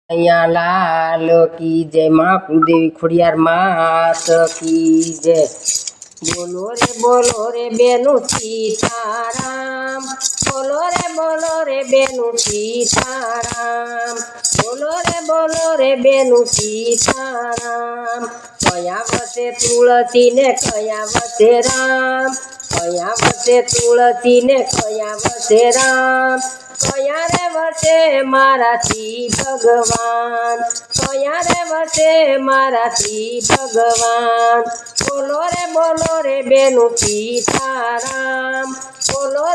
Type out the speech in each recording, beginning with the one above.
અહીંયા લાલ કી જય માં કુળદેવી ખોડિયાર માત કી જય। બોલો રે બેનું સીતારામ, બોલો રે બેનું સીતારામ, બોલો રે બેનું સીતારામ। કયા વસે તુલસી ને કયા વસે રામ, કયા વસે તુલસી ને કયા વસે રામ, કયા રે વસે મારાથી ભગવાન, કયા રે વસે મારાથી ભગવાન। બોલો રે બેનું સીતારામ, બોલો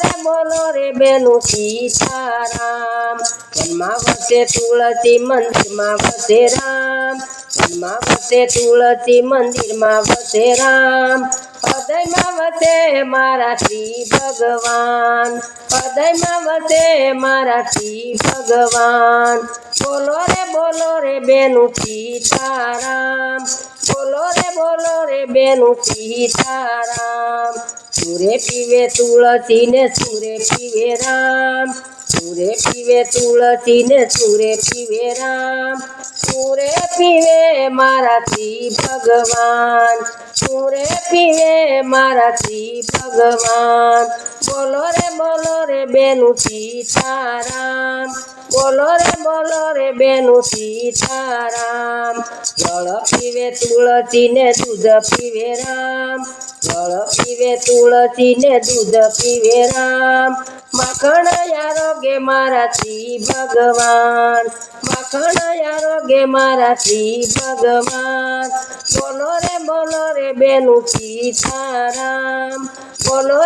રે બેનું સીતારામ। વનમાં વસે તુલસી મંદિરમાં વસે રામ, વનમાં વસે તુલસી મંદિરમાં વસે રામ, હૃદયમાં વસે મારાથી ભગવાન, હૃદયમાં વસે મારાથી ભગવાન। બોલો રે બેનું સીતારામ, બોલો રે બેનું સીતારામ। સુરે પીવે તુલસી ને સુરે પીવે રામ, સુરે પીવે તુલસી ને સુરે પીવે રામ, સુરે પીવે મારાથી ભગવાન, સુરે પીવે મારાથી ભગવાન। બોલો રે બેનું સીતારામ, બોલો રે બેનું સીતારામ। જળ પીવે તુલસી ને દૂધ પીવે રામ, જળ પીવે તુલસી ને દૂધ પીવે રામ, માખણ આરોગે મારાથી ભગવાન, માખણ આરોગે મારાથી ભગવાન। બોલો રે બેનું સીતારામ, બોલો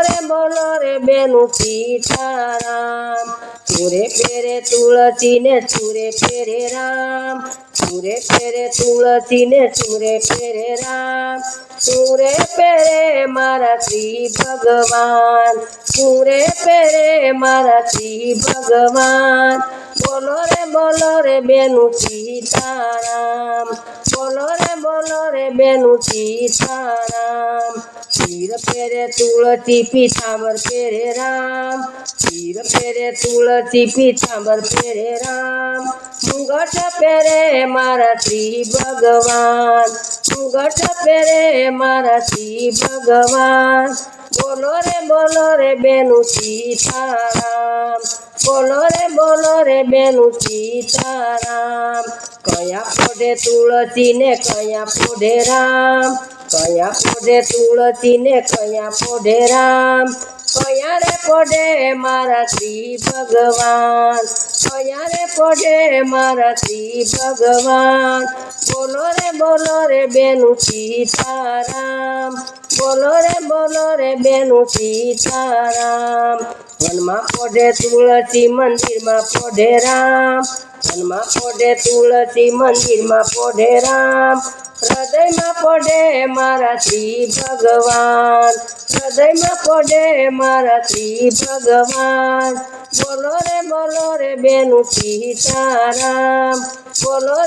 રે બેનું સીતારામ। સુરે પેરે તુલસી ને સુરે પેરે રામ, સુરે પેરે તુલસી ને સુરે પેરે રામ, સુરે પેરે મારાથી ભગવાન, સુરે પેરે મારાથી ભગવાન। બોલો રે બેનું સીતારામ, બોલો રે બેનું સીતારામ। શિર પેરે તુલસી પીતાંબર પેરે રામ, શિર પેરે તુલસી પીતાંબર પેરે રામ, મુગટ પેરે મારાથી ભગવાન, મુગટ પેરે મારાથી ભગવાન। બોલો રે બેનું સીતારામ, બોલો રે બેનું સીતારામ। કયા પોઢે તુલસી ને કયા પોઢે રામ, કયા પોઢે તુલસી ને કયા પોઢે રામ, કયા રે પોઢે મારાથી ભગવાન, કયા રે પોઢે મારાથી ભગવાન। બોલો રે બેનું સીતારામ, બોલો રે બેનું સીતારામ। વનમાં પોઢે તુલસી મંદિરમાં પોઢે રામ, વનમાં પોઢે તુલસી મંદિરમાં પોઢે રામ, હૃદયમાં પોઢે મારાથી ભગવાન, હૃદયમાં પોઢે મારાથી ભગવાન। બોલો રે બેનું સીતારામ, બોલો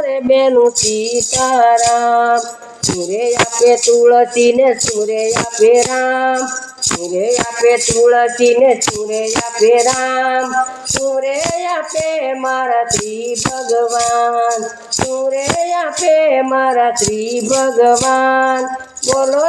રે બેનું સીતારામ। સુરે આપે તુલસી ને સુરે આપે રામ, સુરે આપે તુલસી ને સુરે આપે રામ, સુરે આપે મારાથી ભગવાન, સુરે આપે મારાથી ભગવાન। બોલો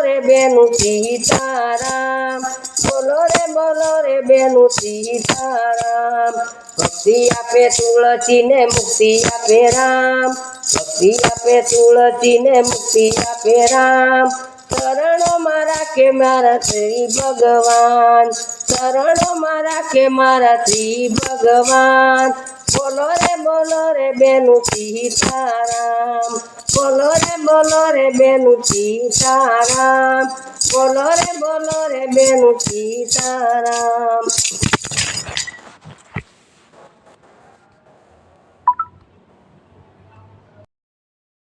રે બેનું સીતારામ, બોલો રે બેનું સીતારામ। ભક્તિ આપે તુલસી ને મુક્તિ આપે રામ, ભક્તિ આપે તુલસી ને મુક્તિ આપે રામ, શરણોમાં રાખે મારાથી ભગવાન, શરણોમાં રાખે મારાથી ભગવાન। બોલો રે બેનું સીતારામ, બોલો રે બેનું સીતારામ, બોલો રે બેનું સીતારામ।